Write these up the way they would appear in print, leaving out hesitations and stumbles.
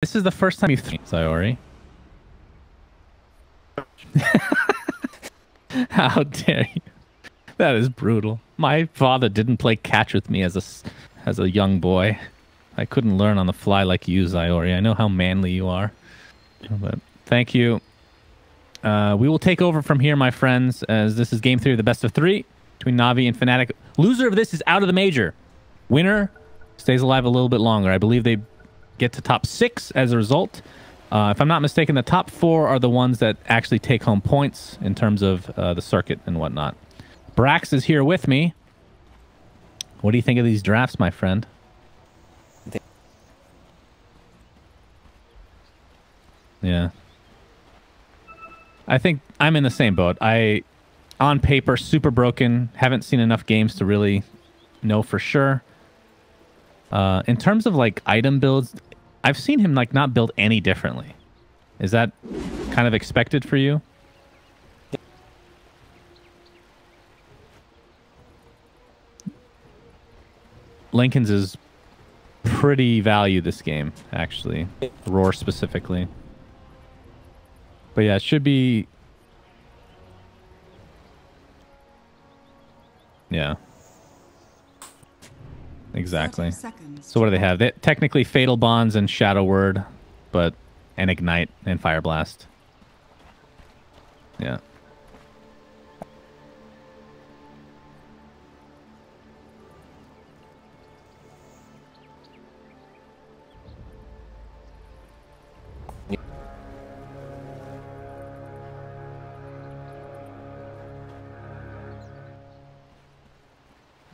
This is the first time you've Sayori. How dare you? That is brutal. My father didn't play catch with me as a young boy. I couldn't learn on the fly like you, Sayori. I know how manly you are. But thank you. We will take over from here, my friends, as this is game 3 of the best of 3 between NaVi and Fnatic. Loser of this is out of the major. Winner stays alive a little bit longer. I believe they get to top 6 as a result. If I'm not mistaken, the top 4 are the ones that actually take home points in terms of the circuit and whatnot. Brax is here with me. What do you think of these drafts, my friend? Yeah. I think I'm in the same boat. On paper, super broken. Haven't seen enough games to really know for sure. In terms of like item builds, I've seen him like not build any differently. Is that kind of expected for you? Lincoln's is pretty value this game, actually. Roar specifically. But yeah, it should be... Yeah. Exactly. So what do they have? They, technically Fatal Bonds and Shadow Word, but... and Ignite and Fire Blast. Yeah.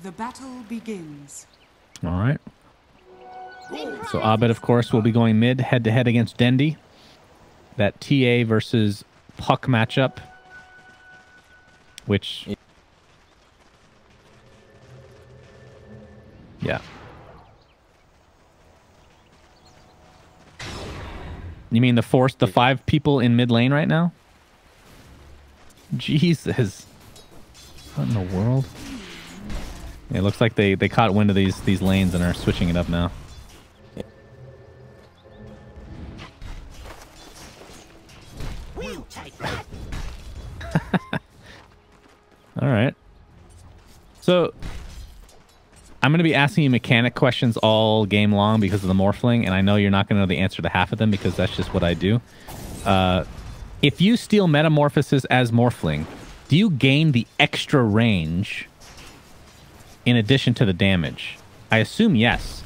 The battle begins. All right. So Abed, of course, will be going mid head-to-head against Dendi. That TA versus Puck matchup. Which... yeah. You mean the 5 people in mid lane right now? Jesus. What in the world? Yeah, it looks like they caught wind of these lanes and are switching it up now. All right. So I'm going to be asking you mechanic questions all game long because of the Morphling, and I know you're not going to know the answer to half of them because that's just what I do. If you steal Metamorphosis as Morphling, do you gain the extra range in addition to the damage? I assume yes.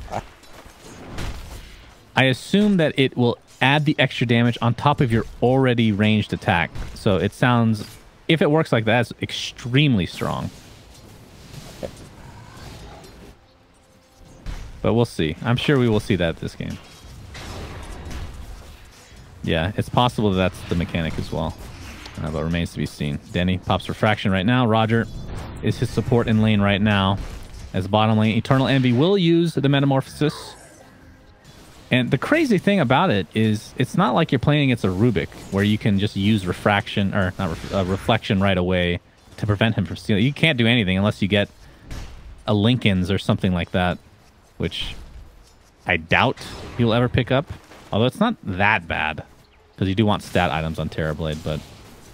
I assume that it will add the extra damage on top of your already ranged attack. So it sounds, if it works like that, it's extremely strong. But we'll see. I'm sure we will see that this game. Yeah, it's possible that that's the mechanic as well. But remains to be seen. Denny pops Refraction right now. Roger is his support in lane right now. As bottom lane, Eternal Envy will use the Metamorphosis. And the crazy thing about it is it's not like you're playing against a Rubik where you can just use Refraction, or not Reflection right away to prevent him from stealing. You can't do anything unless you get a Lincoln's or something like that, which I doubt he'll ever pick up. Although it's not that bad because you do want stat items on Terrorblade, but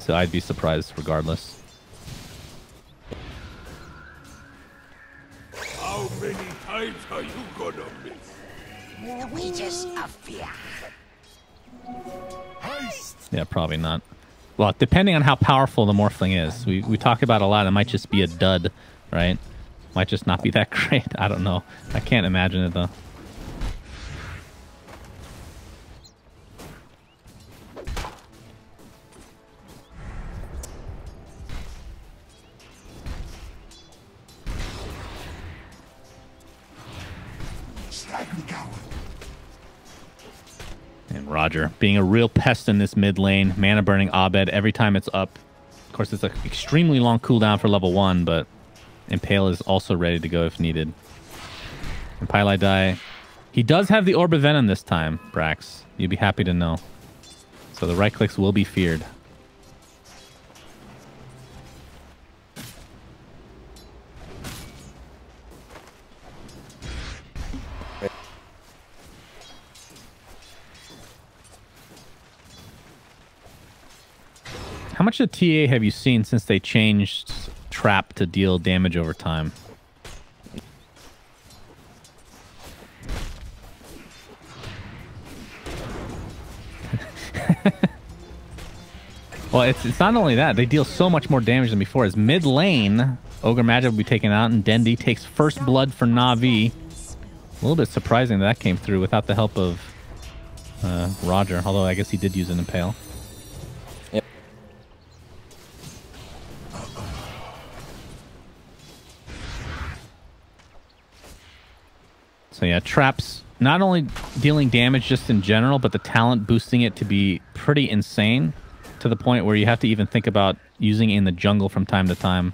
so I'd be surprised regardless. How many times are you gonna miss? The wages of fear. Yeah, probably not. Well, depending on how powerful the Morphling is. We talk about a lot. It might just be a dud, right? Might just not be that great. I don't know. I can't imagine it, though. And Roger being a real pest in this mid lane. Mana burning Abed every time it's up. Of course, it's an extremely long cooldown for level 1, but Impale is also ready to go if needed. And Pylai die. He does have the Orb of Venom this time, Brax. You'd be happy to know. So the right clicks will be feared. much of TA have you seen since they changed Trap to deal damage over time? Well, it's not only that. They deal so much more damage than before. As mid lane, Ogre Magic will be taken out, and Dendi takes first blood for NaVi. A little bit surprising that came through without the help of Roger, although I guess he did use an Impale. Yep. So yeah, Traps not only dealing damage just in general, but the talent boosting it to be pretty insane, to the point where you have to even think about using it in the jungle from time to time.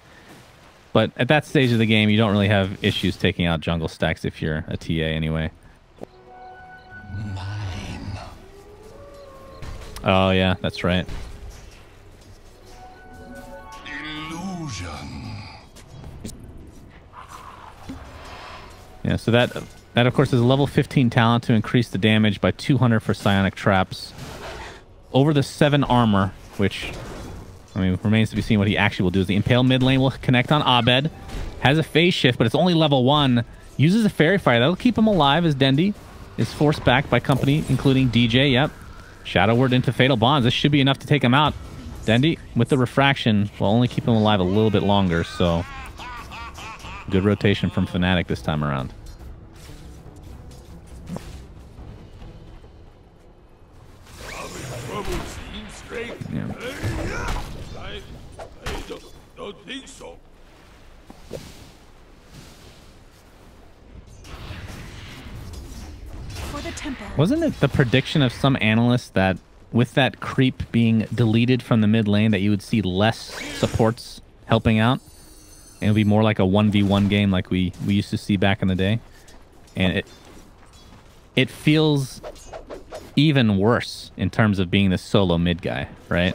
But at that stage of the game, you don't really have issues taking out jungle stacks if you're a TA anyway. Mine. Oh yeah, that's right. Illusion. Yeah, so that of course is a level 15 talent to increase the damage by 200 for psionic traps. Over the 7 armor, which, I mean, remains to be seen what he actually will do. Is the Impale mid lane will connect on Abed. Has a phase shift, but it's only level 1. Uses a Fairy Fire. That'll keep him alive as Dendi is forced back by company, including DJ. Yep. Shadow Word into Fatal Bonds. This should be enough to take him out. Dendi, with the Refraction, will only keep him alive a little bit longer, so good rotation from Fnatic this time around. Yeah. I don't think so. For the temple. Wasn't it the prediction of some analysts that with that creep being deleted from the mid lane that you would see less supports helping out? And it would be more like a 1v1 game like we used to see back in the day. And it feels even worse in terms of being the solo mid guy, right?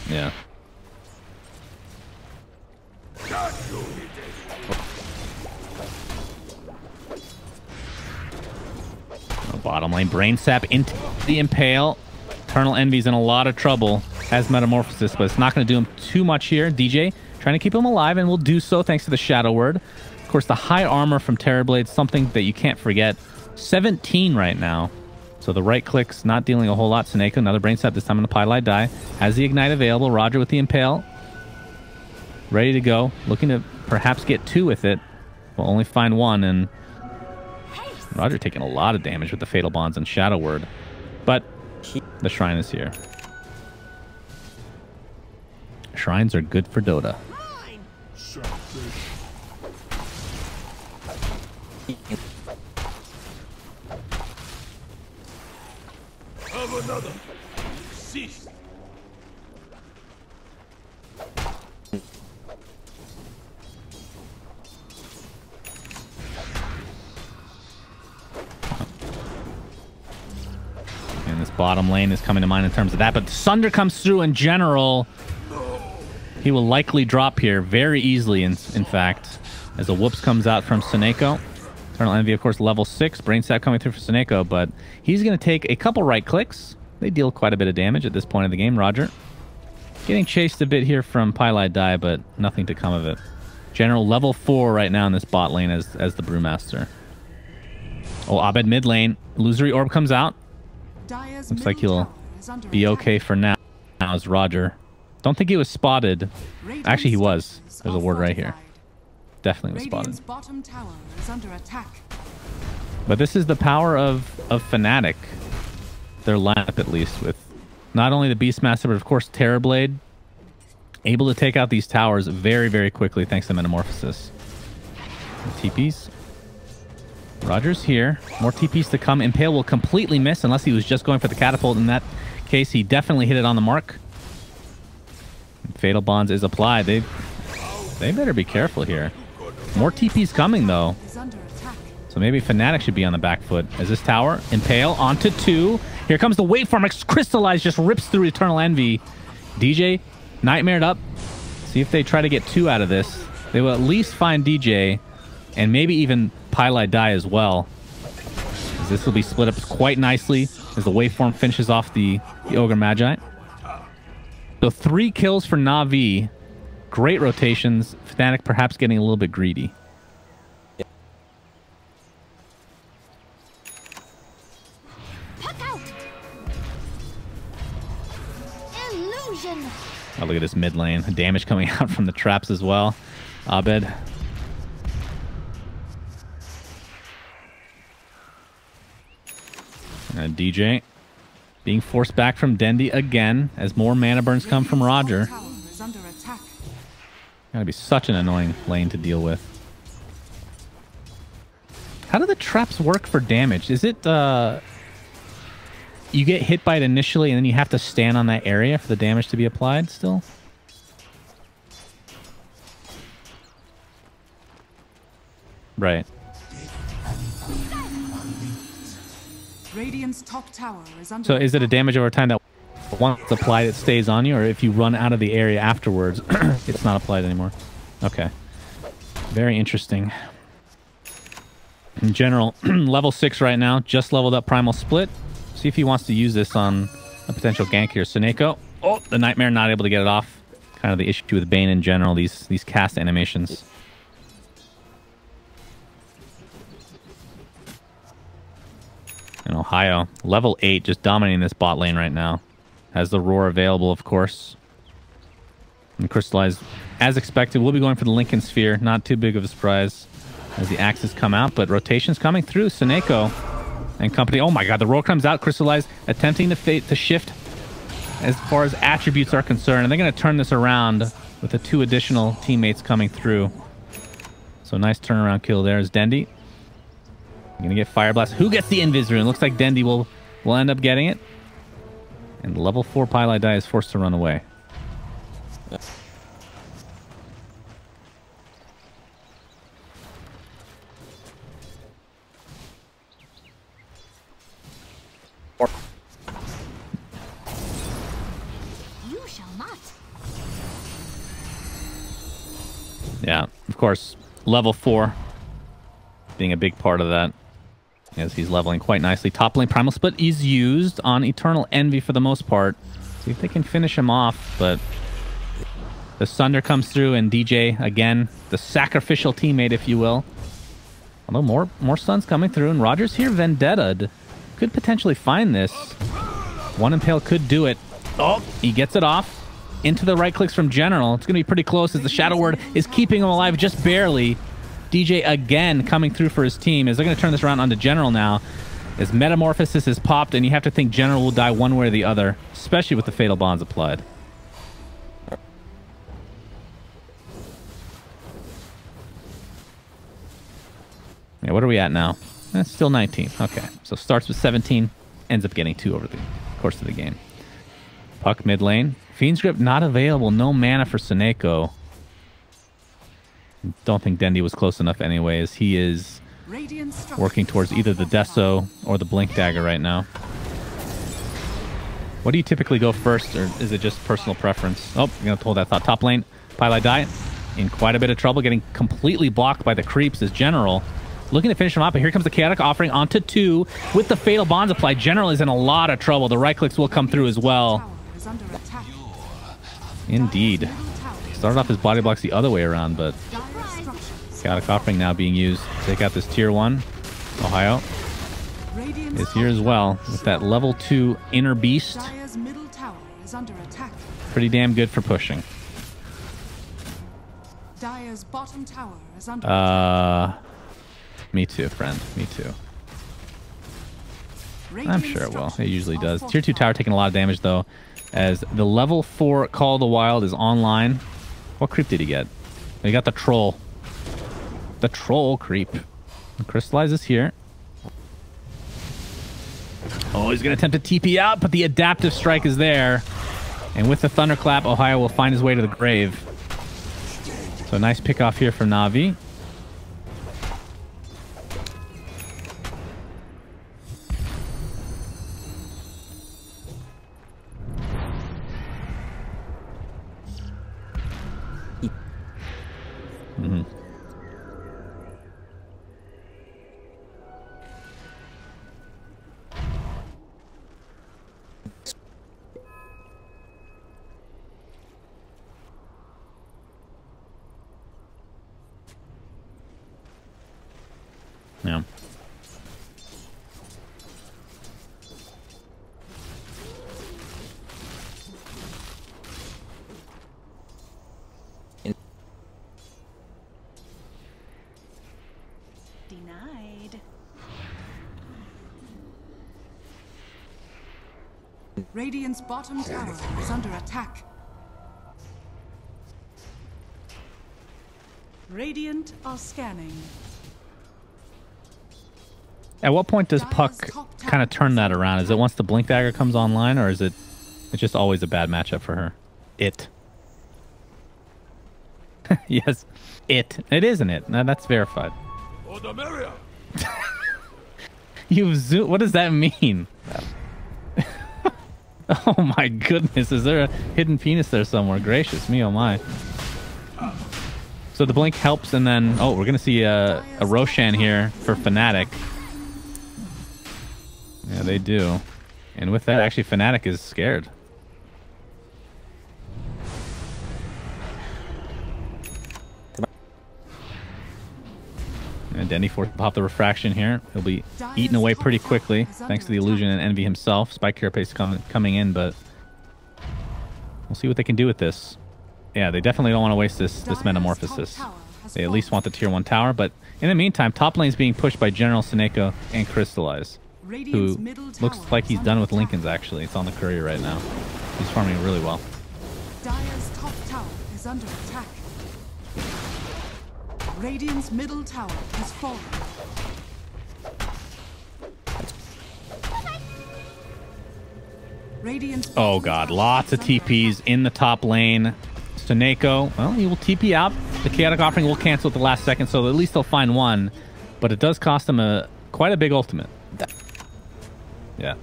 Yeah. Bottom lane, Brain Sap into the Impale. Eternal Envy's in a lot of trouble. Has Metamorphosis, but it's not going to do him too much here. DJ trying to keep him alive, and will do so thanks to the Shadow Word. Of course, the high armor from Terrorblade, something that you can't forget. 17 right now. So the right click's not dealing a whole lot. Seneko, another Brain Sap, this time on the Pylite die. Has the Ignite available. Roger with the Impale. Ready to go. Looking to perhaps get 2 with it. Will only find 1, and Roger taking a lot of damage with the Fatal Bonds and Shadow Word. But the Shrine is here. Shrines are good for Dota. Have another. Cease. And this bottom lane is coming to mind in terms of that. But Sunder comes through in general. He will likely drop here very easily, in fact, as a whoops comes out from Seneko. Eternal Envy, of course, level 6. Brain Sap coming through for Seneko, but he's going to take a couple right clicks. They deal quite a bit of damage at this point of the game. Roger getting chased a bit here from Pylite die, but nothing to come of it. General level 4 right now in this bot lane as the Brewmaster. Oh, Abed mid lane. Illusory Orb comes out. Looks like he'll be okay for now as Roger. Don't think he was spotted. Actually, he was. There's a ward right here. Definitely was spotted. Bottom tower is under attack. But this is the power of Fnatic. Their lineup, at least, with not only the Beastmaster, but of course Terrorblade. Able to take out these towers very, very quickly thanks to Metamorphosis. TPs. Roger's here. More TPs to come. Impale will completely miss unless he was just going for the catapult. In that case, he definitely hit it on the mark. Fatal Bonds is applied. They better be careful here. More TP's coming, though. So maybe Fnatic should be on the back foot. As this tower, Impale onto 2. Here comes the waveform. Crystallize just rips through Eternal Envy. DJ, Nightmared up. See if they try to get 2 out of this. They will at least find DJ and maybe even Pylite die as well. This will be split up quite nicely as the waveform finishes off the Ogre Magi. So 3 kills for NaVi. Great rotations. Fnatic perhaps getting a little bit greedy. Illusion. Oh, look at this mid lane. Damage coming out from the traps as well. Abed. And DJ being forced back from Dendi again as more mana burns come from Roger. Tower is under attack. Gotta be such an annoying lane to deal with. How do the traps work for damage? Is it you get hit by it initially and then you have to stand on that area for the damage to be applied still? Right. Radiant's top tower is under So is it a damage over time that once it's applied it stays on you, or if you run out of the area afterwards it's not applied anymore? Okay. Very interesting. In general, level 6 right now, just leveled up Primal Split. See if he wants to use this on a potential gank here. Suneko. Oh, the Nightmare not able to get it off. Kind of the issue with Bane in general, these cast animations. And Ohio, level 8, just dominating this bot lane right now. Has the Roar available, of course. And Crystallize, as expected, will be going for the Lincoln Sphere. Not too big of a surprise as the axes come out, but rotations coming through. Suneko and company. Oh my god, the Roar comes out. Crystallize attempting to shift as far as attributes are concerned. And they're going to turn this around with the 2 additional teammates coming through. So nice turnaround kill there is Dendi. Gonna get Fire Blast. Who gets the Invis Rune? Looks like Dendi will end up getting it. And the level 4 Pylite die is forced to run away. You shall not. Yeah, of course, level 4 being a big part of that as he's leveling quite nicely. Top lane Primal Split is used on Eternal Envy for the most part. See if they can finish him off, but the Sunder comes through and DJ, again, the sacrificial teammate, if you will. Although more stuns coming through, and Roger's here Vendetta could potentially find this. One Impale could do it. Oh, he gets it off. Into the right clicks from General. It's going to be pretty close as the Shadow Word is keeping him alive just barely. DJ again coming through for his team as they're going to turn this around onto General now as Metamorphosis is popped, and you have to think General will die one way or the other, especially with the Fatal Bonds applied. Yeah, what are we at now? It's still 19. Okay, so starts with 17, ends up getting 2 over the course of the game. Puck mid lane. Fiend's Grip not available. No mana for Suneko. Don't think Dendi was close enough anyways. He is working towards either the Deso or the Blink Dagger right now. What do you typically go first, or is it just personal preference? Oh, I'm going to hold that thought. Top lane, Pylite die in quite a bit of trouble, getting completely blocked by the creeps as General. Looking to finish him up, but here comes the Chaotic Offering onto 2 with the Fatal Bonds applied. General is in a lot of trouble. The right clicks will come through as well. Indeed. Started off his body blocks the other way around, but Chaotic Offering now being used to take out this tier 1. Ohio is here as well with that level 2 Inner Beast. Pretty damn good for pushing. Me too, friend. Me too. I'm sure it will. It usually does. Tier 2 tower taking a lot of damage, though, as the level 4 Call of the Wild is online. What creep did he get? He got the Troll. The Troll creep. Crystallize is here. Oh, he's going to attempt to TP out, but the Adaptive Strike is there. And with the Thunderclap, Ohio will find his way to the grave. So nice pick off here from NaVi. Yeah. Denied. Radiant's bottom tower is under attack. Radiant are scanning. At what point does Puck kind of turn that around? Is it once the Blink Dagger comes online, or is it's just always a bad matchup for her? It. Yes, it. It isn't it. No, that's verified. For the Maria. What does that mean? Oh my goodness, is there a hidden penis there somewhere? Gracious me, oh my. So the blink helps, and then we're gonna see a Roshan here for Fnatic. Yeah, they do. And with that, actually, Fnatic is scared. And Denny forced to pop the refraction here. He'll be eaten away pretty quickly, thanks to the illusion and Envy himself. Spike Carapace coming in, but we'll see what they can do with this. Yeah, they definitely don't want to waste this Metamorphosis. They at least want the tier 1 tower, but in the meantime, top lane is being pushed by General Seneko and Crystallize, who looks like he's done with Linken's, actually. It's on the courier right now. He's farming really well. Dire's top tower is under attack. Radiant's middle tower has fallen. Radiant's Oh god, lots of TPs in the top lane. Seneko, well, he will TP out. The Chaotic Offering will cancel at the last second, so at least they'll find one. But it does cost him quite a big ultimate. Yeah.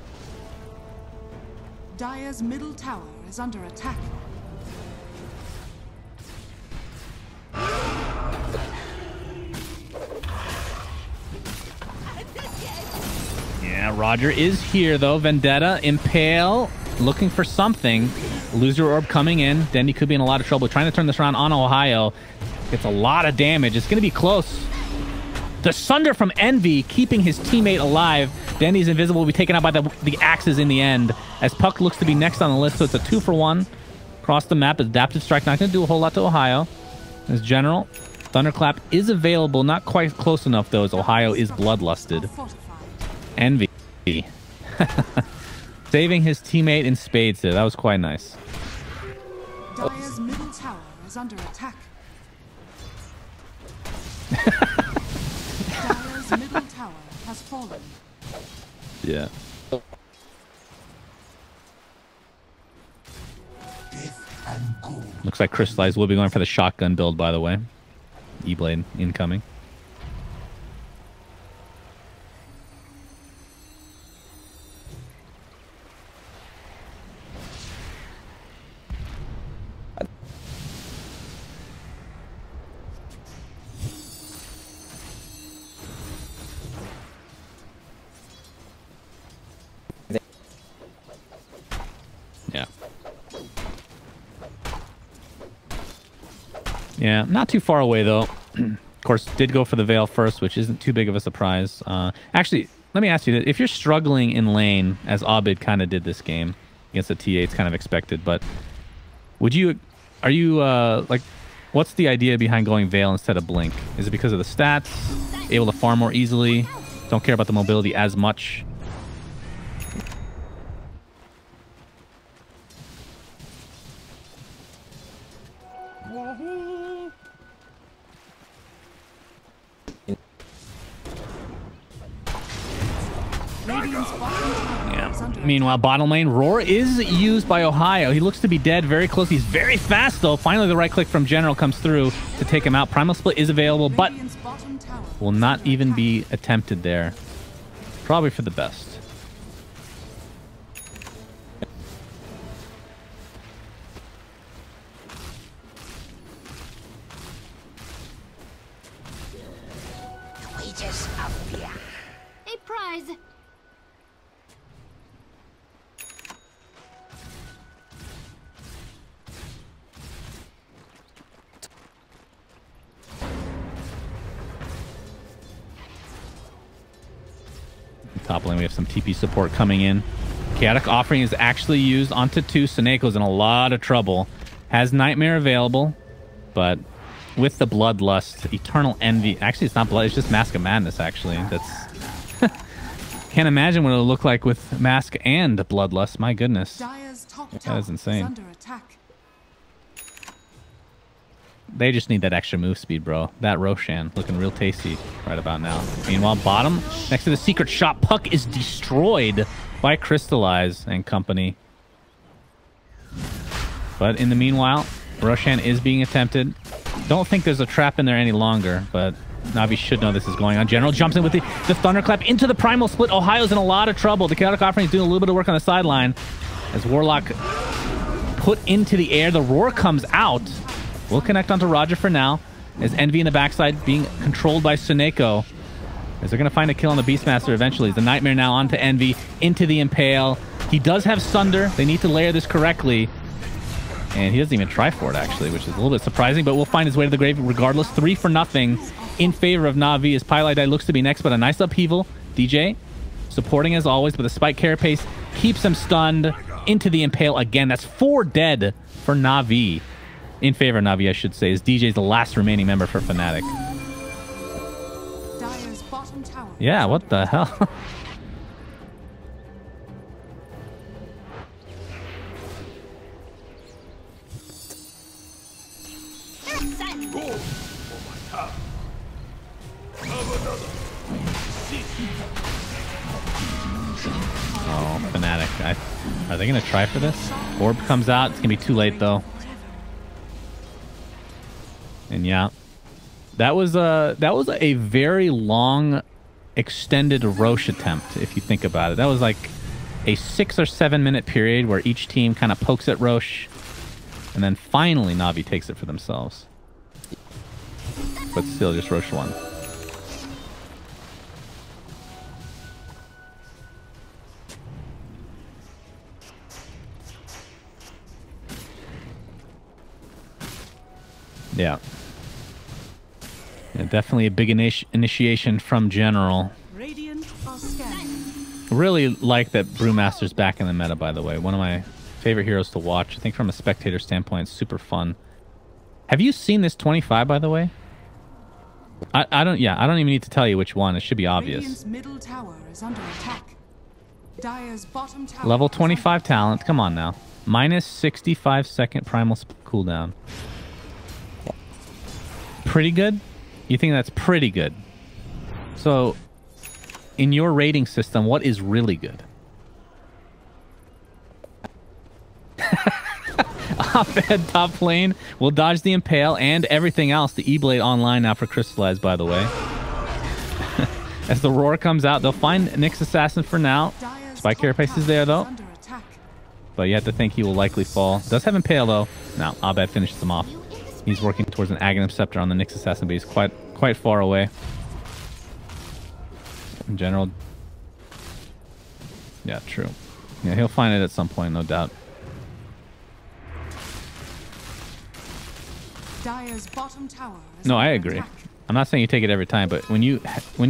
Dire's middle tower is under attack. Yeah, Roger is here, though. Vendetta, Impale, looking for something. Loser Orb coming in. Dendy could be in a lot of trouble. Trying to turn this around on Ohio. Gets a lot of damage. It's going to be close. The Sunder from Envy keeping his teammate alive. Dendy's invisible will be taken out by the axes in the end, as Puck looks to be next on the list, so it's a 2-for-1. Across the map, Adaptive Strike not going to do a whole lot to Ohio. As General, Thunderclap is available. Not quite close enough, though, as Ohio is bloodlusted. Envy. Saving his teammate in spades there. That was quite nice. Dire's middle tower is under attack. Dire's middle tower has fallen. Yeah. Looks like Crystallize will be going for the shotgun build, by the way. E-Blade incoming. Yeah, not too far away, though. Of course, did go for the Veil first, which isn't too big of a surprise. Actually, let me ask you, if you're struggling in lane, as Abid kind of did this game, against the TA, it's kind of expected, but are you, like, what's the idea behind going Veil instead of Blink? Is it because of the stats? Able to farm more easily? Don't care about the mobility as much? Meanwhile, bottom lane, Roar is used by Ohio. He looks to be dead very close. He's very fast, though. Finally, the right click from General comes through to take him out. Primal Split is available, but will not even be attempted there. Probably for the best. A prize. Top lane, we have some TP support coming in. Chaotic Offering is actually used onto 2. Suneko's in a lot of trouble. Has Nightmare available, but with the Bloodlust, Eternal Envy... Actually, it's not Blood, it's just Mask of Madness, actually. That's... Can't imagine what it'll look like with Mask and Bloodlust. My goodness. That is insane. They just need that extra move speed, bro. That Roshan looking real tasty right about now. Meanwhile, bottom, next to the secret shop, Puck is destroyed by Crystallize and company. But in the meanwhile, Roshan is being attempted. Don't think there's a trap in there any longer, but Navi should know this is going on. General jumps in with the Thunderclap into the Primal Split. Ohio's in a lot of trouble. The Chaotic Offering is doing a little bit of work on the sideline. As Warlock put into the air, the Roar comes out. We'll connect onto Roger for now. As Envy in the backside being controlled by Suneko. As they're going to find a kill on the Beastmaster eventually. The Nightmare now onto Envy, into the Impale. He does have Sunder. They need to layer this correctly. And he doesn't even try for it, actually, which is a little bit surprising. But we'll find his way to the grave regardless. 3-0 in favor of Na'Vi as Pylite looks to be next. But a nice upheaval. DJ supporting as always. But the Spike Carapace keeps him stunned into the Impale again. That's 4 dead for Na'Vi. In favor of Navi, I should say, as DJ's the last remaining member for Fnatic. Yeah, what the hell? Oh, Fnatic. Are they going to try for this? Orb comes out. It's going to be too late, though. And yeah, that was a very long, extended Roche attempt, if you think about it. That was like a 6 or 7 minute period where each team kind of pokes at Roche, and then finally Na'Vi takes it for themselves. But still, just Roche won. Yeah. Yeah, definitely a big initiation from General. Really like that Brewmaster's back in the meta, by the way. One of my favorite heroes to watch. I think from a spectator standpoint, it's super fun. Have you seen this 25, by the way? I don't even need to tell you which one. It should be obvious. Middle tower is under attack. Dire's bottom tower Level 25 talent. Come on now. Minus 65 second primal cooldown. Pretty good? You think that's pretty good? So, in your rating system, what is really good? Op-Ed top lane will dodge the Impale and everything else. The E-Blade online now for Crystallize, by the way. As the Roar comes out, they'll find Nyx Assassin for now. Spike Carapace is there, though. But you have to think he will likely fall. Does have Impale, though. Now, Op-Ed finishes him off. He's working towards an Aghanim Scepter on the Nyx Assassin, but he's quite far away. In general... Yeah, true. Yeah, he'll find it at some point, no doubt. Dire's bottom tower is No, I under agree. attack. I'm not saying you take it every time, but when you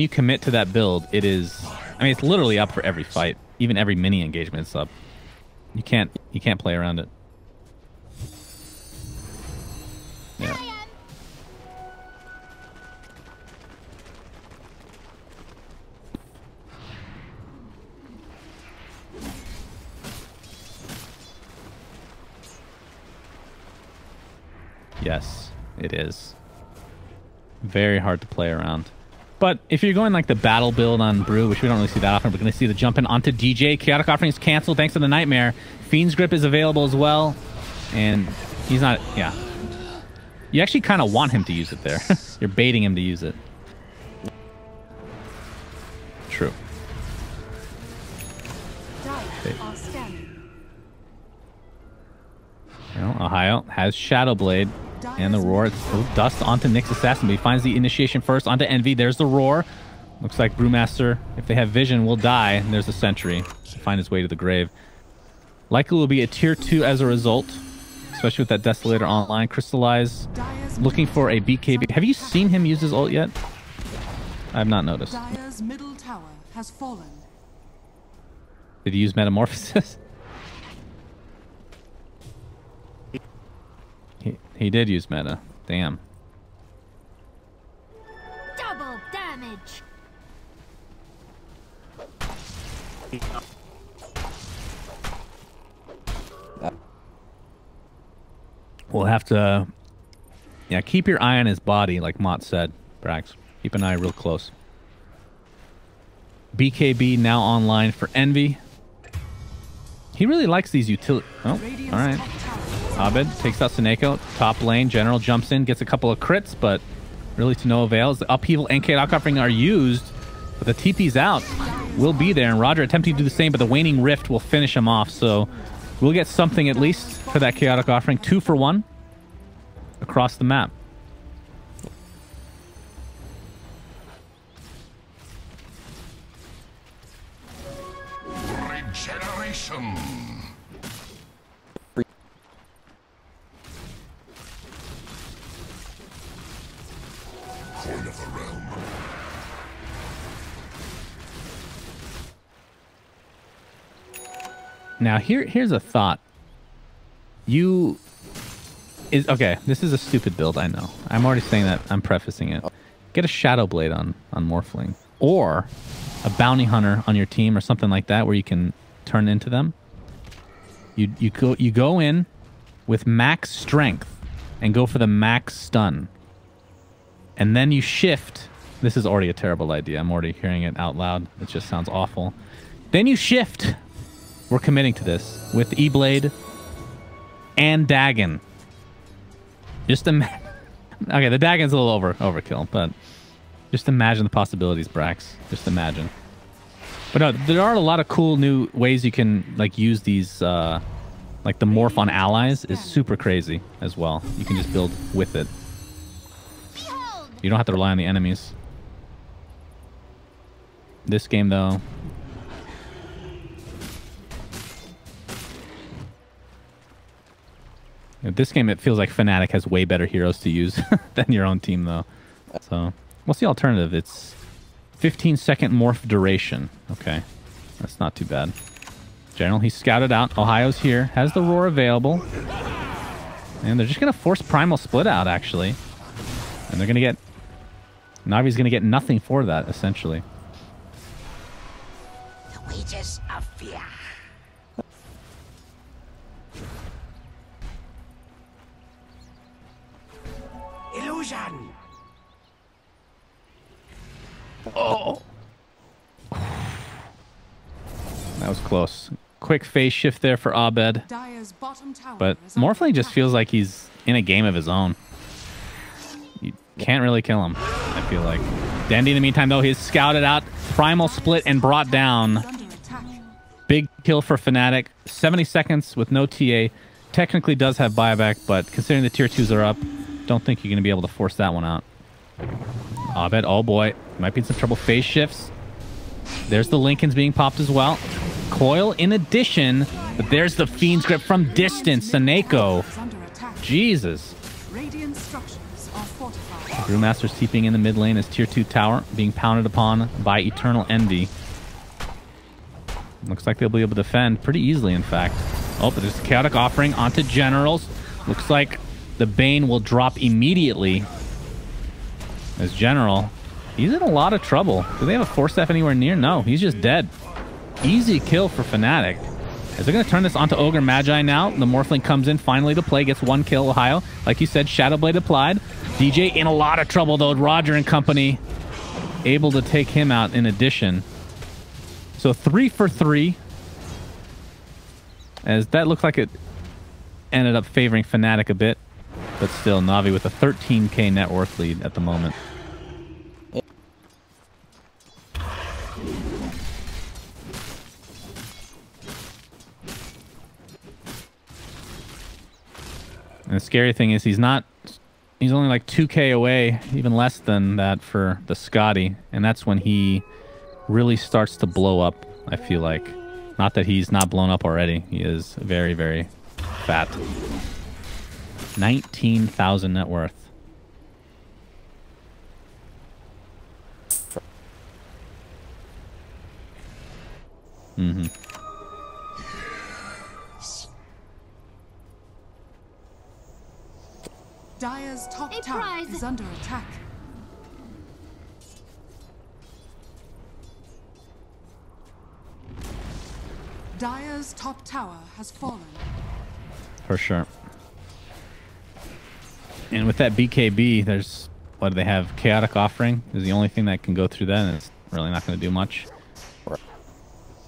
commit to that build, it is... I mean, it's literally up for every fight. Even every mini engagement, it's up. You can't play around it. Yeah. Yes, it is. Very hard to play around. But if you're going like the battle build on Brew, which we don't really see that often, we're going to see the jump in onto DJ. Chaotic Offering is canceled thanks to the Nightmare. Fiend's Grip is available as well. And he's not... Yeah. You actually kind of want him to use it there. You're baiting him to use it. True. Okay. Ohio has Shadow Blade and the Roar. It's dust onto Nyx Assassin, but he finds the initiation first onto Envy. There's the Roar. Looks like Brewmaster, if they have vision, will die. And there's the Sentry to find his way to the grave. Likely will be a tier 2 as a result, especially with that Desolator online. Crystallize looking for a BKB. Have you seen him use his ult yet? I have not noticed. Dire's middle tower has fallen. Did he use Metamorphosis? He did use Meta. Damn. Double damage. We'll have to... Yeah, keep your eye on his body, like Mott said, Brax. Keep an eye real close. BKB now online for Envy. He really likes these utility... Oh, all right. Abed takes out Seneko. Top lane. General jumps in, gets a couple of crits, but really to no avail. As the upheaval and chaotic offering are used, but the TP's out. Will be there, and Roger attempting to do the same, but the waning rift will finish him off. So we'll get something at least for that chaotic offering. 2 for 1 across the map. Regeneration. Coin of the realm. Now here's a thought. Okay, this is a stupid build, I know. I'm already saying that. I'm prefacing it. Get a Shadow Blade on Morphling. Or a Bounty Hunter on your team or something like that where you can turn into them. You go in with max strength and go for the max stun. And then you shift. This is already a terrible idea. I'm already hearing it out loud. It just sounds awful. Then you shift. We're committing to this with E-Blade and Dagon. Just imagine. Okay, the Dagon's a little overkill, but just imagine the possibilities, Brax. Just imagine. But no, there are a lot of cool new ways you can like use these. Like the morph on allies is super crazy as well. You can just build with it. You don't have to rely on the enemies. This game, though. This game, it feels like Fnatic has way better heroes to use than your own team, though. So, what's the alternative? It's 15-second morph duration. Okay. That's not too bad. General, he's scouted out. Ohio's here. Has the roar available. And they're just going to force Primal Split out, actually. And they're going to get... Navi's going to get nothing for that, essentially. The wages of fear. Illusion. Oh. That was close. Quick phase shift there for Abed. But Morphling just feels like he's in a game of his own. You can't really kill him, I feel like. Dandy, in the meantime, though, he's scouted out. Primal Split and brought down. Big kill for Fnatic. 70 seconds with no TA. Technically does have buyback, but considering the tier 2s are up, don't think you're going to be able to force that one out. Abed, oh boy. Might be in some trouble. Phase shifts. There's the Lincolns being popped as well. Coil in addition, but there's the Fiend's Grip from distance. Seneko. Jesus. Brewmaster's TPing in the mid lane as tier 2 tower being pounded upon by Eternal Envy. Looks like they'll be able to defend pretty easily, in fact. Oh, but there's a chaotic offering onto Generals. Looks like the Bane will drop immediately. As General, he's in a lot of trouble. Do they have a Force F anywhere near? No, he's just dead. Easy kill for Fnatic. As they're going to turn this onto Ogre Magi now. The Morphling comes in finally to play. Gets 1 kill, Ohio. Like you said, Shadow Blade applied. DJ in a lot of trouble, though. Roger and company able to take him out in addition. So 3 for 3. As that looked like it ended up favoring Fnatic a bit. But still, Navi with a 13k net worth lead at the moment. And the scary thing is he's only like 2k away, even less than that for the Scotty. And that's when he really starts to blow up, I feel like. Not that he's not blown up already. He is very, very fat. 19,000 net worth. Dire's top A tower prize. is under attack. Dire's top tower has fallen. For sure. And with that BKB, there's, what do they have? Chaotic Offering is the only thing that can go through that, and it's really not going to do much.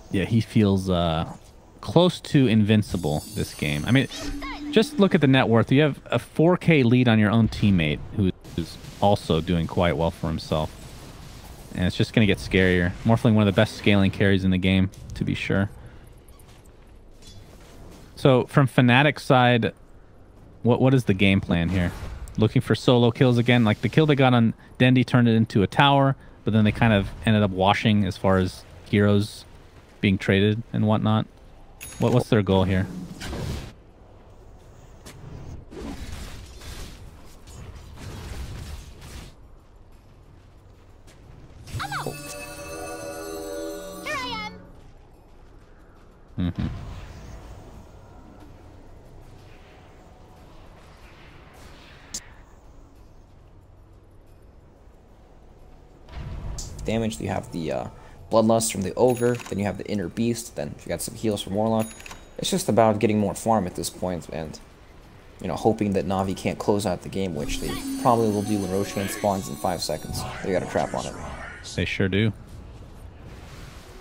Yeah, he feels close to invincible this game. I mean, just look at the net worth. You have a 4K lead on your own teammate who's also doing quite well for himself. And it's just going to get scarier. Morphling, one of the best scaling carries in the game, to be sure. So from Fnatic's side, what is the game plan here? Looking for solo kills again? Like the kill they got on Dendi turned it into a tower, but then they kind of ended up washing as far as heroes being traded and whatnot. What's their goal here? Here I am. Mm-hmm. Damage, you have the Bloodlust from the Ogre, then you have the Inner Beast, then you got some heals from Warlock. It's just about getting more farm at this point, and you know, hoping that NaVi can't close out the game, which they probably will do when Roshan spawns in 5 seconds. They got a trap on it. They sure do.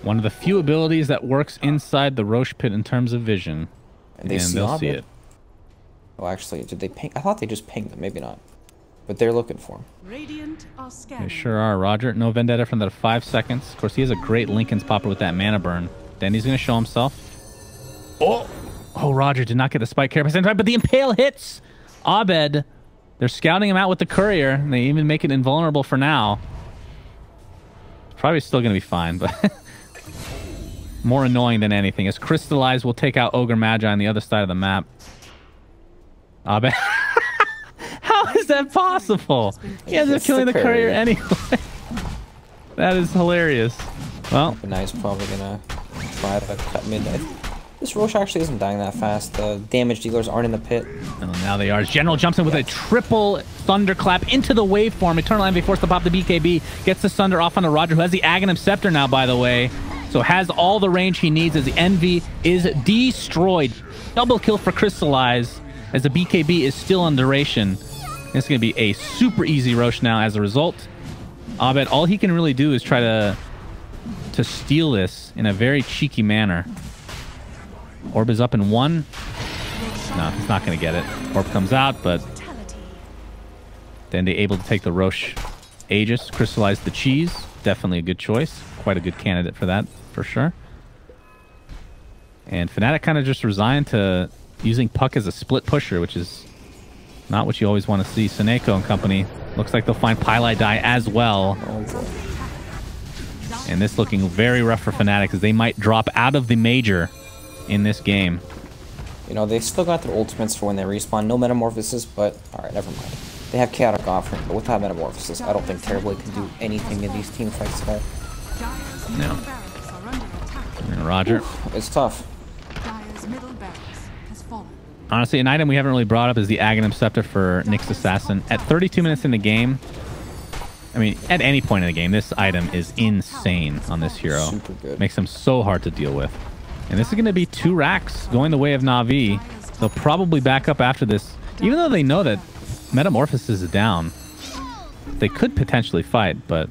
One of the few abilities that works inside the Roche pit in terms of vision. And they'll see it. Oh, actually, did they ping? I thought they just pinged them. Maybe not. But they're looking for him. Radiant are They scanning. sure are. Roger, no Vendetta from that 5 seconds. Of course, he has a great Linken's popper with that mana burn. Then he's going to show himself. Oh, Roger did not get the spike carry by the same time, but the Impale hits Abed. They're scouting him out with the Courier, and they even make it invulnerable for now. Probably still going to be fine, but more annoying than anything. As Crystallize will take out Ogre Magi on the other side of the map. Abed. How is that possible? He ends up killing the Courier anyway. That is hilarious. Well, Knight's probably gonna try to cut mid. This Roche actually isn't dying that fast. The damage dealers aren't in the pit. oh, now they are. General jumps in with a triple thunderclap into the waveform. Eternal Envy forced to pop the BKB. Gets the Sunder off onto Roger, who has the Aghanim Scepter now, by the way. So has all the range he needs as the Envy is destroyed. Double kill for Crystallize as the BKB is still on duration. It's going to be a super easy Roche now as a result. Abed, all he can really do is try to steal this in a very cheeky manner. Orb is up in 1. No, he's not going to get it. Orb comes out, but then they're able to take the Roche Aegis, crystallize the cheese. Definitely a good choice. Quite a good candidate for that, for sure. And Fnatic kind of just resigned to using Puck as a split pusher, which is not what you always want to see. Seneko and company. Looks like they'll find Pylai die as well. And this looking very rough for Fnatic as they might drop out of the major in this game. You know, they still got their ultimates for when they respawn. No Metamorphosis, but alright, never mind. They have Chaotic Offering, but without Metamorphosis, I don't think Terribly can do anything in these team fights at all. Dire's No. middle barracks are under attack. And Roger. It's tough. Dire's middle barracks has fallen. Honestly, an item we haven't really brought up is the Aghanim Scepter for Nyx Assassin. At 32 minutes in the game, I mean, at any point in the game, this item is insane on this hero. Super good. Makes him so hard to deal with. And this is going to be 2 racks going the way of Na'Vi. They'll probably back up after this. Even though they know that Metamorphosis is down, they could potentially fight, but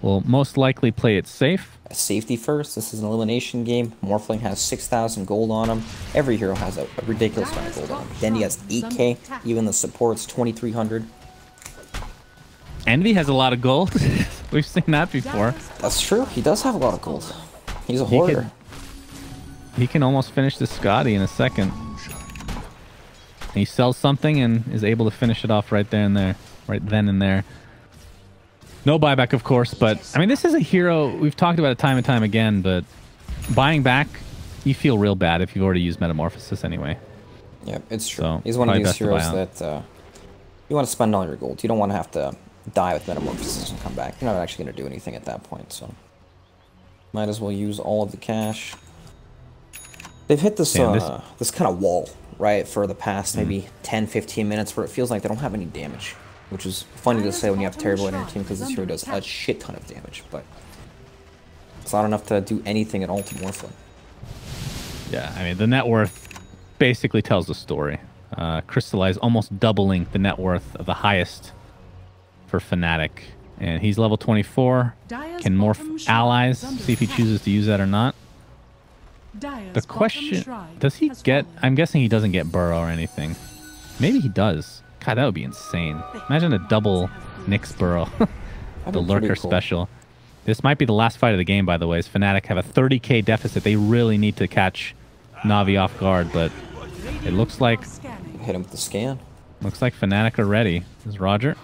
will most likely play it safe. Safety first. This is an elimination game. Morphling has 6,000 gold on him. Every hero has a ridiculous amount of gold on him. Dendi has 8k. Even the support's 2,300. Envy has a lot of gold. We've seen that before. That's true. He does have a lot of gold. He's a hoarder. He can almost finish this Scotty in a second. He sells something and is able to finish it off right there and there. Right then and there. No buyback, of course, but I mean, this is a hero. We've talked about it time and time again, but buying back, you feel real bad if you've already used Metamorphosis anyway. Yeah, it's true. So, he's one of probably these best to buy heroes that you want to spend all your gold. You don't want to have to die with Metamorphosis and come back. You're not actually going to do anything at that point, so might as well use all of the cash. They've hit this Damn, this kind of wall right, for the past maybe 10, 15 minutes where it feels like they don't have any damage. Which is funny to say when you have terrible in your team because this hero does a shit ton of damage, but it's not enough to do anything at all to Morphling. Yeah, I mean, the net worth basically tells the story. Crystallize almost doubling the net worth of the highest for Fnatic. And he's level 24. Can morph allies, see if he chooses to use that or not. The question, does he get... I'm guessing he doesn't get Burrow or anything. Maybe he does. God, that would be insane. Imagine a double Nyx Burrow. The Lurker special. This might be the last fight of the game, by the way, as Fnatic have a 30k deficit. They really need to catch NaVi off guard, but it looks like... Hit him with the scan. Looks like Fnatic are ready. This is Roger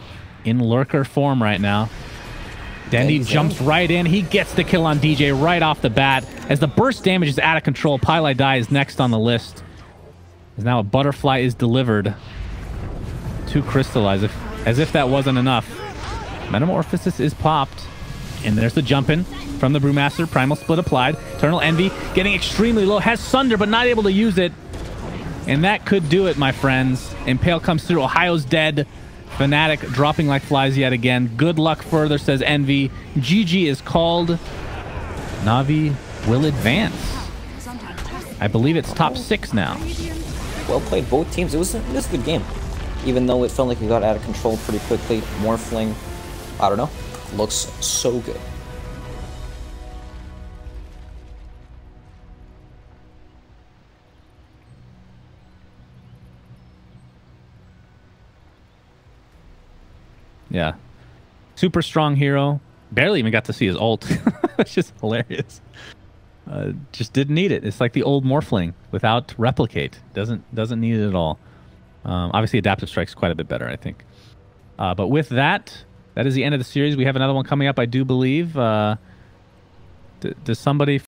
in Lurker form right now. Dendy jumps right in. He gets the kill on DJ right off the bat. As the burst damage is out of control, Pylai Die is next on the list. As now a butterfly is delivered to Crystallize, as if that wasn't enough. Metamorphosis is popped. And there's the jump in from the Brewmaster. Primal Split applied. Eternal Envy getting extremely low. Has Sunder, but not able to use it. And that could do it, my friends. Impale comes through. Ohio's dead. Fnatic dropping like flies yet again. Good luck further, says Envy. GG is called. NaVi will advance. I believe it's top 6 now. Well played, both teams. It was a good game. Even though it felt like it got out of control pretty quickly. Morphling, I don't know, looks so good. Yeah. Super strong hero. Barely even got to see his ult. It's just hilarious. Just didn't need it. It's like the old Morphling without replicate. Doesn't need it at all. Obviously, Adaptive Strike's quite a bit better, I think. But with that, that is the end of the series. We have another one coming up, I do believe. Does somebody